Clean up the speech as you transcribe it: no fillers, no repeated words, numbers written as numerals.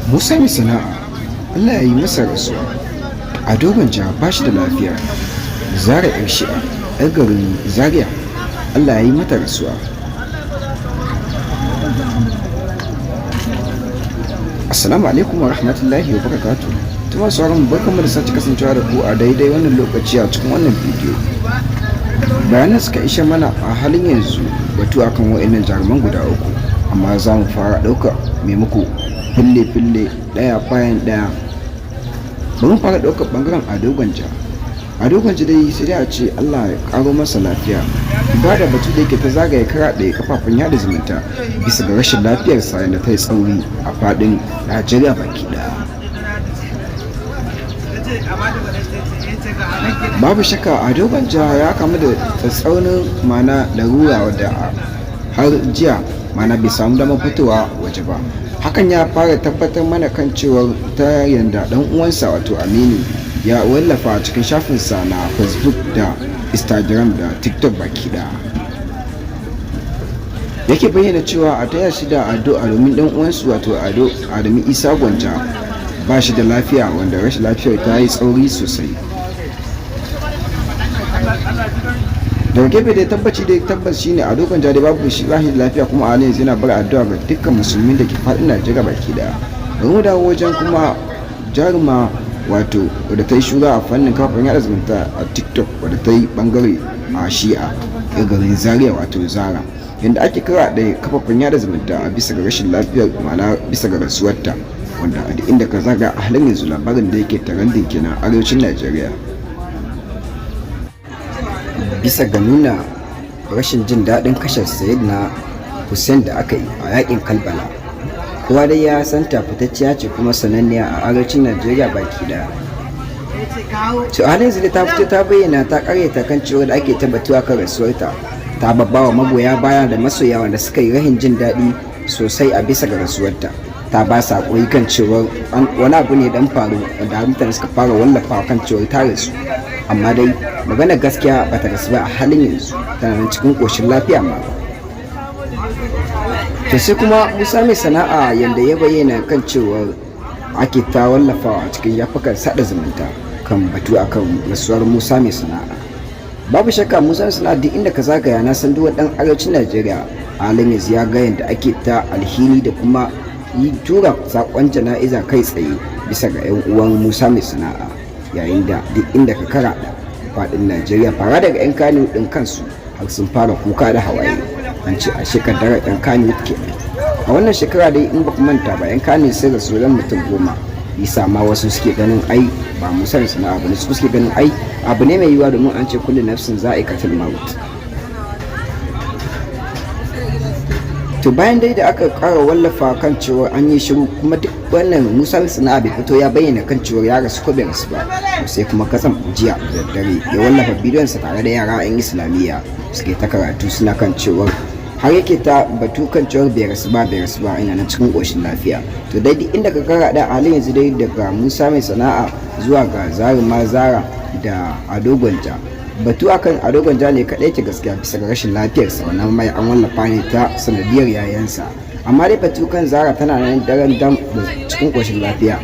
Musa mai sana'a Allah ya yi masa rasuwa. Ado gwanja ba shi da lafiya. Zara yar shi'a yar garin Zaria Allah ya yi mata rasuwa. Assalamu alaikum wa rahmatullahi wa barakatuh. Tuma sauran barkanmu da sace kasancewa da ku a daidai wannan lokaci a cikin wannan bidiyo. Bayanan suka isha mana a halin yanzu batu akan wa'annan jaruman guda uku, amma za mu fara ɗauka mai muku fille-fille ɗaya bayan ɗaya. Bari mu fara ɗaukar ɓangaren Ado Gwanja. Ado Gwanja dai sai dai a ce Allah ya ƙaro masa lafiya. Ba da batu da yake ta zagaye kara ɗaya kafafen yada zumunta bisa ga rashin lafiyarsa da ta yi tsauri a faɗin Najeriya baki ɗaya. Babu shakka Ado Gwanja ya kamu da tsatsaunin mana larura wadda har jiya mana bai samu damar fitowa waje ba. Hakan ya fara tabbatar mana kan cewar ta yanda dan uwansa wato Aminu ya wallafa cikin shafinsa na Facebook da Instagram da TikTok baki da yake bayyana cewa a taya shi da addu'a domin dan uwansu wato Adamu Isa Gwanja ba shi da lafiya, wanda rashin lafiyar ta yi tsauri sosai. daga gefe da tabbas shine Ado Gwanja da babu shi da lafiya, kuma a yanzu yana bar addu'a ga dukkan musulmin da ke faɗin Najeriya baki daya. Bari mu dawo wajen kuma jaruma wato wadda ta yi shura a fannin kafin yada zumunta a TikTok, wadda ta yi bangare a shi'a a garin Zaria wato Zara, yadda ake kira da kafafen yada zumunta a bisa ga rashin lafiyar ma'ana bisa ga rasuwarta, wanda a duk inda ka zaga a halin yanzu labarin da yake tarandin kenan arewacin Najeriya. Bisa ga nuna rashin jin daɗin kashe Sayyidina Hussein da aka yi a yakin Karbala, kowa dai ya santa fitacciya ce kuma sananniya a arewacin Najeriya baki daya. To a halin yanzu ta fito ta bayyana ta karyata kan cewa da ake tabbatuwa kan rasuwarta, ta babbawa magoya baya da masoya wanda suka yi rahin jin daɗi sosai a bisa ga rasuwarta. Ta ba sa koyi kan cewa wani abu ne dan faru wanda mutane suka fara wallafa kan cewa ta rasu, amma dai magana gaskiya ba ta rasu ba a halin yanzu, tana nan cikin koshin lafiya ma. To sai kuma Musa mai sana'a yanda ya bayyana kan cewa ake ta wallafawa a cikin yafukan sada zumunta kan batu akan rasuwar Musa mai sana'a. Babu shakka Musa mai sana'a duk inda ka zagaya na san duk dan arewacin Najeriya a halin yanzu ya ga yanda ake ta alhini da kuma yi tura sakon jana'iza kai tsaye bisa ga 'yan uwan Musa mai sana'a, yayin da duk inda ka karaɗa faɗin Najeriya fara daga 'yan Kannywood ɗin kansu har sun fara kuka da hawaye. An ce a shekarar 'yan Kannywood kenan. A wannan shekara dai in ba ku manta ba 'yan Kannywood sai da sauran mutum 10, bisa ma wasu suke ganin ai ba Musa mai sana'a ba ne, su suke ganin ai abu ne mai yiwuwa domin an ce kullu nafsin za'iqatul maut. To bayan dai da aka ƙara wallafa kan cewa an yi shiru, kuma duk wannan Musa mai sana'a bai fito ya bayyana kan cewa ya rasu ko bai rasu ba, sai kuma kasan jiya da dare ya wallafa bidiyonsa tare da yara 'yan Islamiyya suke ta karatu suna kan cewa har yake ta batu kan cewa bai rasu ba ina nan cikin ƙoshin lafiya. To dai duk inda ka karaɗa a halin yanzu dai daga Musa mai sana'a zuwa ga Zaruma Zara da Ado Gwanja, batu akan Ado Gwanja ne kaɗai ke gaskiya bisa ga rashin lafiyarsa, wannan mai an wallafa ne ta sanadiyar yayansa, amma dai batu kan Zara tana nan daren dam cikin ƙoshin lafiya.